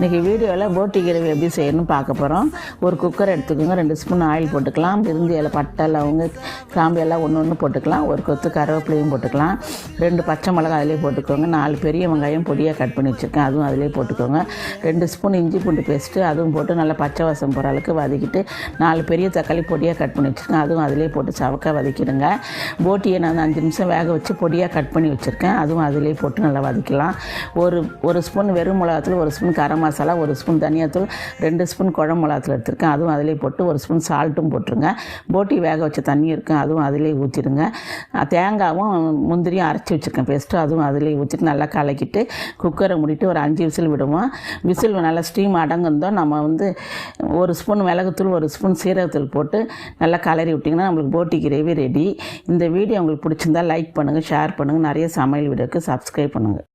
இன்றைக்கி வீடியோவில் போட்டி கிரேவி எப்படி செய்யணும்னு பார்க்க போகிறோம். ஒரு குக்கர் எடுத்துக்கோங்க, 2 ஸ்பூன் ஆயில் போட்டுக்கலாம். பிரிஞ்சி இலை, பட்டை, லவங்க, கிராம்பு எல்லாம் ஒன்று போட்டுக்கலாம். ஒரு கொத்து கருவேப்பிலையும் போட்டுக்கலாம். 2 பச்சை மிளகாய் அதிலே போட்டுக்கோங்க. 4 பெரிய வெங்காயம் பொடியாக கட் பண்ணி வச்சுருக்கேன், அதுவும் அதிலே போட்டுக்கோங்க. 2 ஸ்பூன் இஞ்சி பூண்டு பேஸ்ட்டு, அதுவும் போட்டு நல்லா பச்சை வாசம் போகிற அளவுக்கு வதக்கிட்டு 4 பெரிய தக்காளி பொடியாக கட் பண்ணி வச்சுருக்கேன், அதுவும் அதிலே போட்டு சவக்க வதக்கிடுங்க. போட்டியை நான் 5 நிமிஷம் வேக வச்சு பொடியாக கட் பண்ணி வச்சுருக்கேன், அதுவும் அதிலே போட்டு நல்லா வதக்கலாம். ஒரு ஸ்பூன் வெறும் மிளகாத்தூள், 1 ஸ்பூன் கரம் மசாலா, 1 ஸ்பூன் தனியாத்தூள், 2 ஸ்பூன் குழம்பு மிளகாத்தூள் எடுத்துருக்கேன், அதுவும் அதிலே போட்டு 1 ஸ்பூன் சால்ட்டும் போட்டுருங்க. போட்டி வேக வச்ச தண்ணி இருக்கும், அதுவும் அதிலே ஊற்றிடுங்க. தேங்காயும் முந்திரியும் அரைச்சி வச்சுருக்கேன் பேஸ்ட்டு, அதுவும் அதிலே ஊற்றிட்டு நல்லா கலக்கிட்டு குக்கரை மூடிட்டு ஒரு 5 விசில் விடுவோம். விசில் நல்லா ஸ்டீம் அடங்குந்தோம் நம்ம 1 ஸ்பூன் மிளகுத்தூள், 1 ஸ்பூன் சீரகத்தூள் போட்டு நல்லா கலரி விட்டிங்கன்னா நம்மளுக்கு போட்டி கிரேவி ரெடி. இந்த வீடியோ உங்களுக்கு பிடிச்சிருந்தால் லைக் பண்ணுங்கள், ஷேர் பண்ணுங்கள், நிறைய சமையல் வீடியோக்கு சப்ஸ்கிரைப் பண்ணுங்கள்.